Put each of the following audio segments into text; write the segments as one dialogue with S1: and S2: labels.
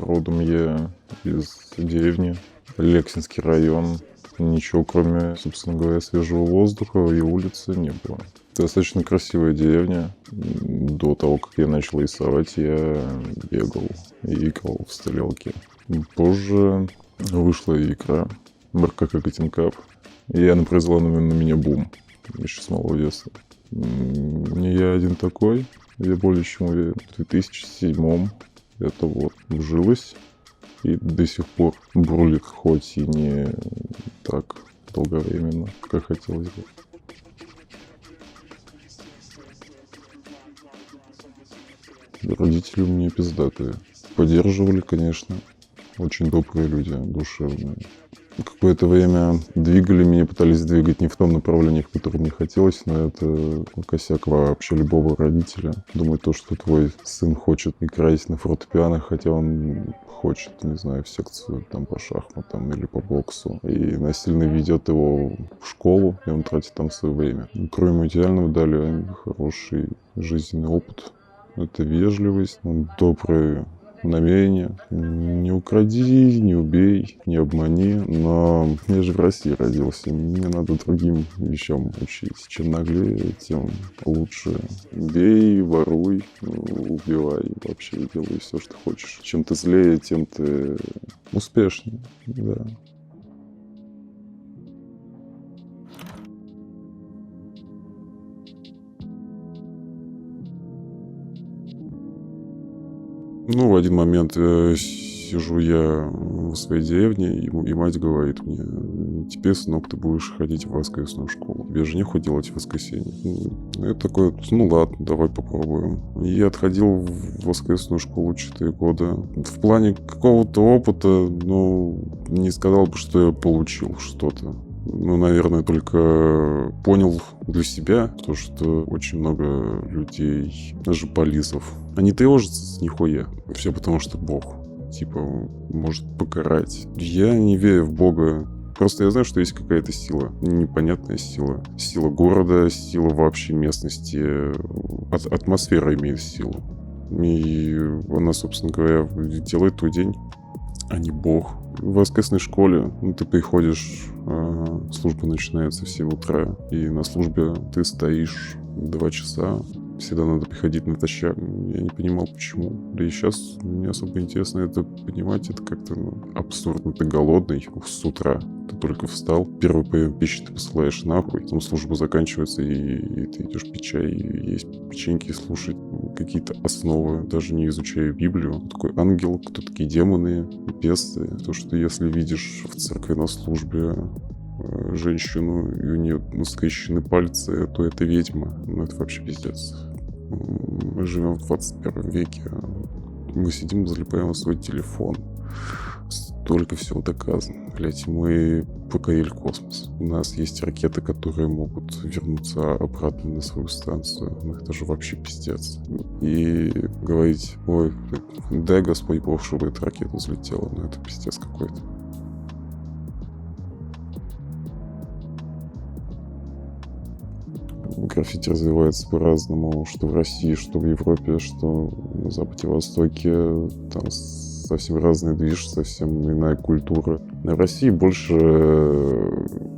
S1: Родом я из деревни, Лексинский район. Ничего, кроме, собственно говоря, свежего воздуха и улицы не было. Достаточно красивая деревня. До того, как я начал рисовать, я бегал и играл в стрелялки. Позже вышла игра МРК Катинкап, и она произвела на меня бум еще с малого детства. Не я один такой, я более чем уверен. В 2007 это вот вжилось и до сих пор бурлит, хоть и не так долговременно, как хотелось бы. Родители у меня пиздатые. Поддерживали, конечно. Очень добрые люди, душевные. Какое-то время двигали меня, пытались двигать не в том направлении, в котором мне хотелось, но это косяк вообще любого родителя. Думать то, что твой сын хочет играть на фортепиано, хотя он хочет, не знаю, в секцию там по шахматам или по боксу. И насильно ведет его в школу, и он тратит там свое время. Кроме идеального дали хороший жизненный опыт. Это вежливость, добрые намерения. Не укради, не убей, не обмани. Но я же в России родился. Мне надо другим вещам учить. Чем наглее, тем лучше. Бей, воруй, убивай. Вообще делай все, что хочешь. Чем ты злее, тем ты успешнее. Да. Ну, в один момент сижу я в своей деревне, и мать говорит мне: тебе, сынок, ты будешь ходить в воскресную школу. Тебе же нехуй делать в воскресенье. Я такой: ну ладно, давай попробуем. И я отходил в воскресную школу 4 года. В плане какого-то опыта, ну, не сказал бы, что я получил что-то. Ну, наверное, только понял для себя то, что очень много людей, даже полисов, они тревожатся с нихуя. Все потому, что Бог, типа, может покарать. Я не верю в Бога. Просто я знаю, что есть какая-то сила, непонятная сила. Сила города, сила вообще местности. Атмосфера имеет силу. И она, собственно говоря, делает твой день, а не Бог. В воскресной школе ты приходишь, служба начинается в 7 утра, и на службе ты стоишь 2 часа. Всегда надо приходить натощак. Я не понимал, почему. Да и сейчас не особо интересно это понимать. Это как-то абсурдно. Ты голодный с утра. Ты только встал. Первый прием пищи ты посылаешь нахуй. Потом служба заканчивается, и ты идешь пить чай, и есть печеньки, и слушать какие-то основы, даже не изучая Библию. Кто такой ангел, кто такие демоны, бесы. То, что если видишь в церкви на службе женщину, и у нее скрещены пальцы, то это ведьма. Ну, это вообще пиздец. Мы живем в 21 веке. Мы сидим, залипаем в свой телефон. Столько всего доказано. Блять, мы покорили космос. У нас есть ракеты, которые могут вернуться обратно на свою станцию. Ну, это же вообще пиздец. И говорить: ой, дай Господь Бог, чтобы эта ракета взлетела. Ну, это пиздец какой-то. Граффити развивается по-разному, что в России, что в Европе, что на Западе, Востоке. Там совсем разный движ, совсем иная культура. В России больше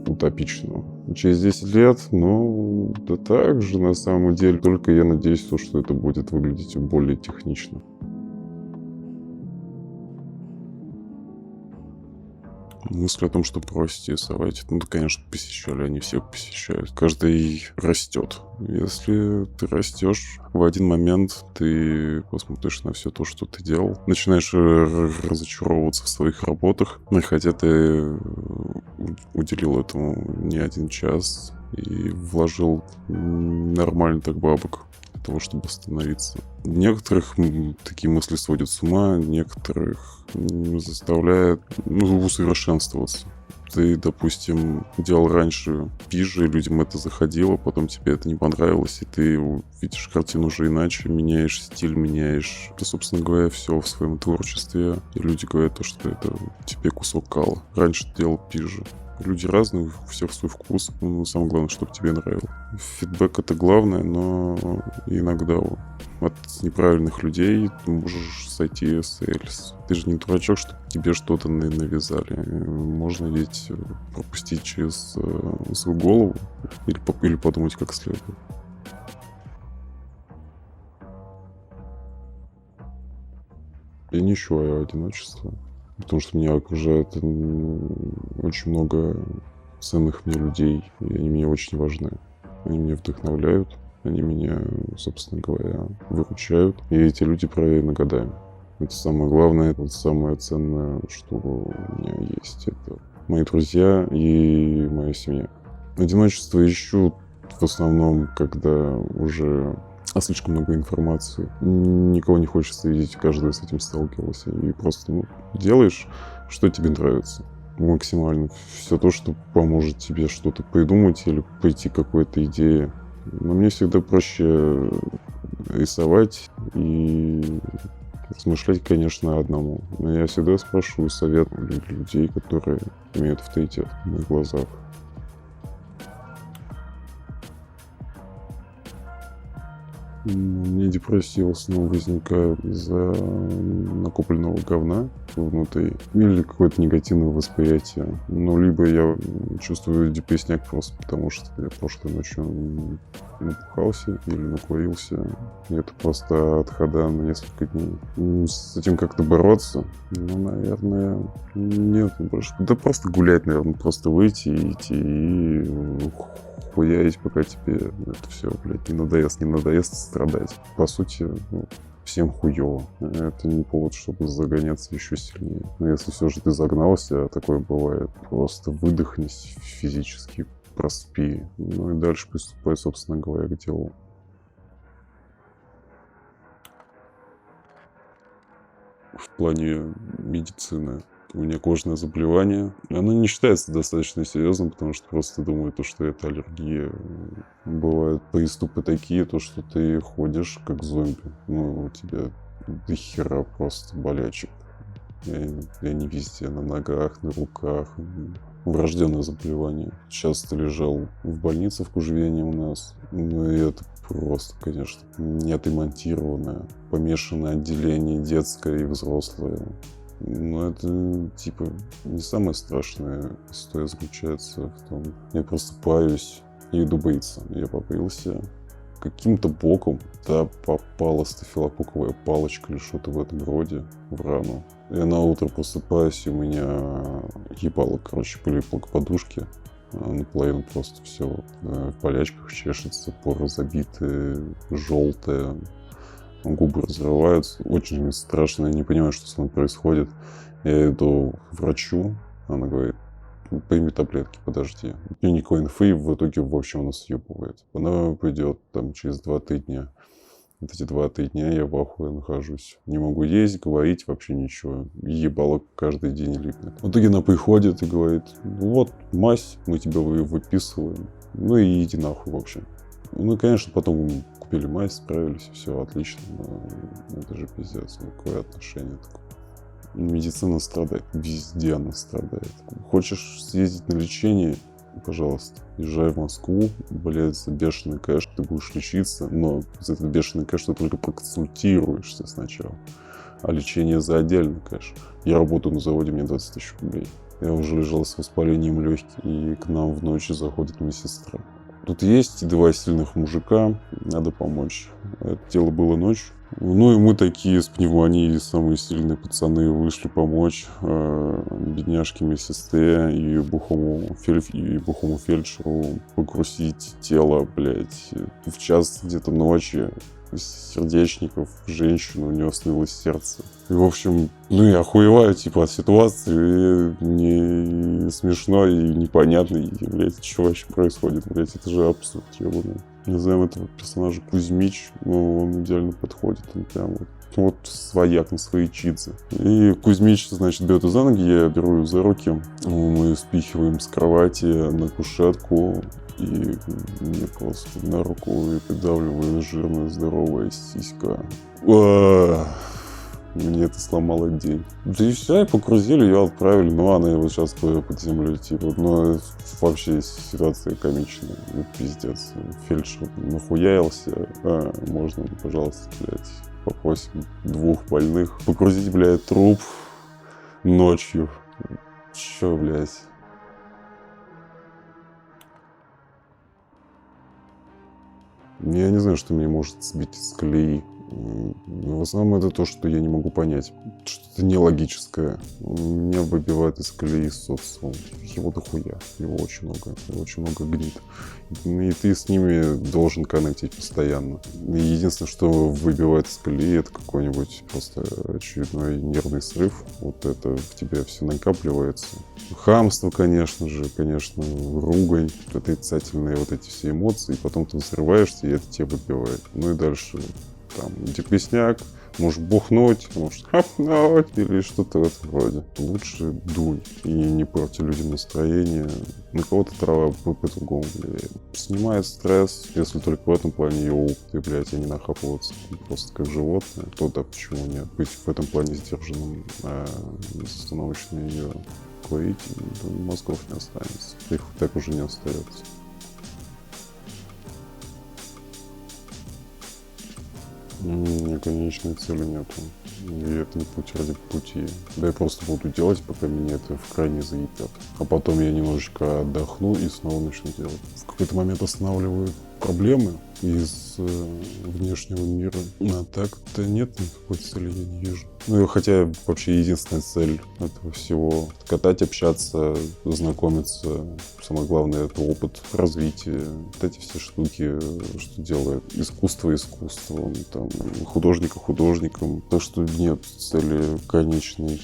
S1: утопично. Через 10 лет, ну, да так же на самом деле. Только я надеюсь, что это будет выглядеть более технично. Мысль о том, что бросить рисовать, ну, да, конечно, посещали, они все посещают. Каждый растет. Если ты растешь, в один момент ты посмотришь на все то, что ты делал, начинаешь разочаровываться в своих работах, хотя ты уделил этому не 1 час и вложил нормально так бабок для того, чтобы остановиться. Некоторых такие мысли сводят с ума, некоторых заставляют усовершенствоваться. Ты, допустим, делал раньше пижи, людям это заходило, потом тебе это не понравилось, и ты видишь картину уже иначе, меняешь стиль, меняешь, собственно говоря, все в своем творчестве. И люди говорят то, что это тебе кусок кала. Раньше ты делал пижи. Люди разные, у всех свой вкус. Самое главное, чтобы тебе нравилось. Фидбэк — это главное, но иногда от неправильных людей ты можешь сойти с рельс. Ты же не дурачок, что тебе что-то навязали. Можно ведь пропустить через свою голову или подумать как следует. Я не ощущаю одиночество, потому что меня окружает очень много ценных мне людей, и они мне очень важны. Они меня вдохновляют, они меня, собственно говоря, выручают. И эти люди проверены годами. Это самое главное, это самое ценное, что у меня есть. Это мои друзья и моя семья. Одиночество ищу в основном, когда уже слишком много информации. Никого не хочется видеть, каждый с этим сталкивался. И просто делаешь, что тебе нравится. Максимально. Все то, что поможет тебе что-то придумать или прийти к какой-то идее. Но мне всегда проще рисовать и размышлять, конечно, одному. Но я всегда спрашиваю совет у людей, которые имеют авторитет в моих глазах. У меня депрессия в основном возникает из-за накопленного говна внутри или какое-то негативное восприятие. Ну, либо я чувствую депрессняк просто потому, что я прошлой ночью напухался или накурился. И это просто отхода на несколько дней. С этим как-то бороться? Ну, наверное, нет. Больше. Да просто гулять, наверное, просто выйти и идти и хуярить, пока тебе это все, блядь, не надоест страдать. По сути, всем хуёво. Это не повод, чтобы загоняться еще сильнее. Но если все же ты загнался, а такое бывает, просто выдохнись физически, проспи. Ну и дальше приступай, собственно говоря, к делу. В плане медицины. У меня кожное заболевание. Оно не считается достаточно серьезным, потому что просто думаю, что это аллергия. Бывают приступы такие, то что ты ходишь как зомби. Ну, у тебя до хера просто болячек. И они везде, на ногах, на руках. Врожденное заболевание. Часто лежал в больнице в Кужвене у нас. Ну и это просто, конечно, не отремонтированное. Помешанное отделение детское и взрослое. Но это, типа, не самая страшная история заключается в том, я просыпаюсь и иду бриться. Я побрился. Каким-то боком попала стафилококковая палочка или что-то в этом роде в рану. Я на утро просыпаюсь, и у меня ебало, прилипло к подушке. Наполовину просто все в болячках чешется, поры забитые, желтые. Губы разрываются. Очень страшно. Я не понимаю, что со мной происходит. Я иду к врачу. Она говорит, прими таблетки, подожди. У нее никакой инфы, в итоге, в общем, она съебывает. Она придет там через 2-3 дня. Вот эти 2-3 дня я в ахуе нахожусь. Не могу есть, говорить, вообще ничего. Ебало каждый день липнет. В итоге она приходит и говорит, вот мазь, мы тебе выписываем. Ну и иди нахуй, в общем. Ну и, конечно, потом купили мазь, справились, все отлично. Но это же пиздец, какое отношение такое. Медицина страдает, везде она страдает. Хочешь съездить на лечение? Пожалуйста, езжай в Москву, блядь, за бешеный кэш, ты будешь лечиться, но за этот бешеный кэш ты только проконсультируешься сначала. А лечение за отдельный кэш. Я работаю на заводе, мне 20 тысяч рублей. Я уже лежал с воспалением легких, и к нам в ночь заходит медсестра. Тут есть 2 сильных мужика, надо помочь. Это дело было ночью. Ну и мы такие с пневмонией, самые сильные пацаны, вышли помочь бедняжке медсестре и бухому фельдшеру погрузить тело, блядь, в час где-то ночи. Сердечников, женщину, у нее остановилось сердце. И, в общем, я охуеваю, типа, от ситуации, и не смешно, и непонятно, и, блядь, что вообще происходит, блядь, это же абсурд, ебаный. Назовем этого персонажа Кузьмич, но он идеально подходит, он прям вот свояк на свои чидзе. И Кузьмич, значит, берет за ноги, я беру ее за руки, мы спихиваем с кровати на кушетку, и мне просто на руку и придавливаю жирная здоровая сиська. Мне это сломало день. Да и все, и погрузили, ее отправили. Ну, она его сейчас под землю, типа. Но вообще ситуация комичная. Ну, пиздец. Фельдшер нахуярился. Можно, пожалуйста, блядь, попросим 2 больных погрузить, блядь, труп ночью. Чё, блядь? Я не знаю, что меня может сбить с колеи. В основном это то, что я не могу понять. Что-то нелогическое. Меня выбивает из колеи социум. Его дохуя. Его очень много гнит. И ты с ними должен коннектить постоянно. И единственное, что выбивает из колеи, это какой-нибудь просто очередной нервный срыв. Вот это в тебе все накапливается. Хамство, конечно же, ругань, отрицательные вот эти все эмоции. Потом ты взрываешься, и это тебя выбивает. Ну и дальше там депресняк, можешь бухнуть, можешь хапнуть или что-то в этом роде. Лучше дунь и не порти людям настроение. На кого-то трава по-другому влияет. Снимает стресс, если только в этом плане ее употреблять, а не нахапываться просто как животное. То да, почему нет? Быть в этом плане сдержанным, а безостановочно ее курить, мозгов не останется. Их так уже не остается. Конечной цели нету. И это не путь ради пути. Да я просто буду делать, пока меня это в крайне заебет. А потом я немножечко отдохну и снова начну делать. В какой-то момент останавливаю проблемы из внешнего мира. А так-то нет никакой цели, я не вижу. Ну и хотя вообще единственная цель этого всего — катать, общаться, знакомиться. Самое главное — это опыт, развитие. Вот эти все штуки, что делает искусство искусством, там, художника художником. Так что нет цели конечной.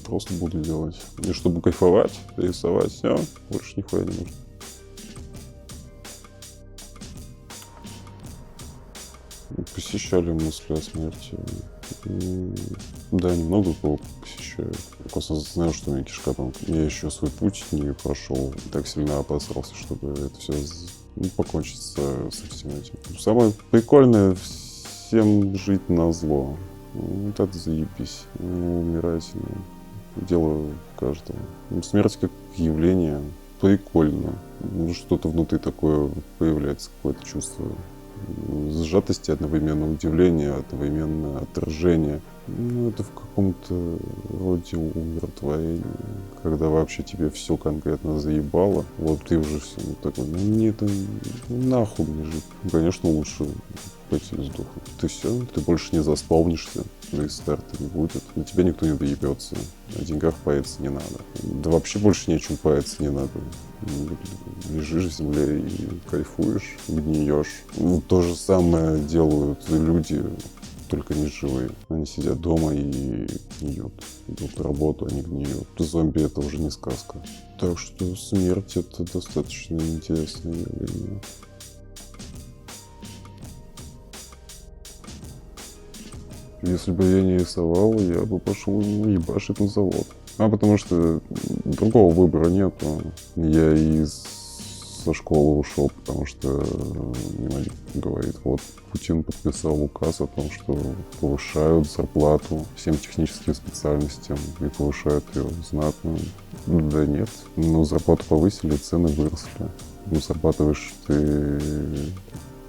S1: Просто буду делать. И чтобы кайфовать, рисовать, все, больше нихуя не нужно. Посещали мысли о смерти. Да, немного кого посещаю. Я просто знаю, что у меня кишка там. Я еще свой путь не прошел. Так сильно опасался, чтобы это все покончить со всем этим. Самое прикольное — всем жить на зло. Вот это заебись. Умирать. Дело каждого. Смерть как явление прикольно. Что-то внутри такое появляется, какое-то чувство сжатости, одновременно удивления, одновременно отражения. Ну, это в каком-то роде умиротворения, когда вообще тебе все конкретно заебало. Вот ты уже все такой, ну мне это нахуй мне жить. Ну, конечно, лучше пойти сдохнуть. Ты все, ты больше не заспавнишься, и старта не будет. На тебя никто не доебется. О деньгах паяться не надо. Да вообще больше ни о чем паяться не надо. Лежишь в земле и кайфуешь, гниешь. Ну, то же самое делают люди, только не живые. Они сидят дома и гниют. Идут на работу, они гниют. Зомби — это уже не сказка. Так что смерть — это достаточно интересное явление. Если бы я не рисовал, я бы пошел ебашить на завод. Потому что другого выбора нету. Я со школы ушел, потому что мне говорит, вот Путин подписал указ о том, что повышают зарплату всем техническим специальностям и повышают ее знатно. Да нет, зарплату повысили, цены выросли. Зарабатываешь ты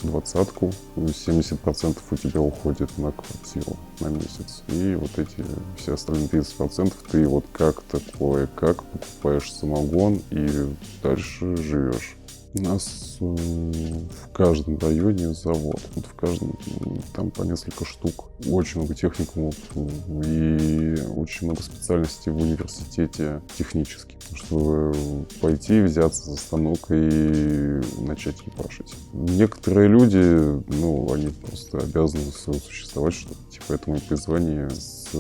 S1: 20-ку, 70% у тебя уходит на квартиру на месяц. И вот эти все остальные 30% ты вот как покупаешь самогон и дальше живешь. У нас в каждом районе завод. Вот в каждом, там по несколько штук. Очень много техникумов и очень много специальностей в университете технических. Чтобы пойти, взяться за станок и начать ебашить. Некоторые люди, они просто обязаны существовать, что типа это мое призвание с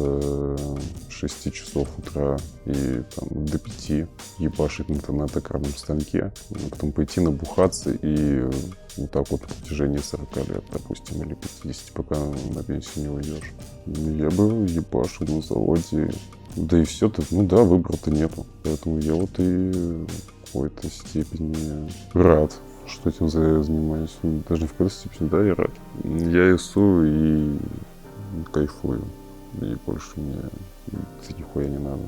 S1: 6 часов утра и там до 5 ебашить на токарном станке, а потом пойти набухаться и вот так вот в протяжении 40 лет, допустим, или 50, пока на пенсию не уйдешь. Я бы ебашил на заводе. Да и все, выбора-то нету. Поэтому я вот и в какой-то степени рад, что этим занимаюсь. Даже не в какой-то степени, да, я рад. Я рисую и кайфую. И больше мне нихуя не надо.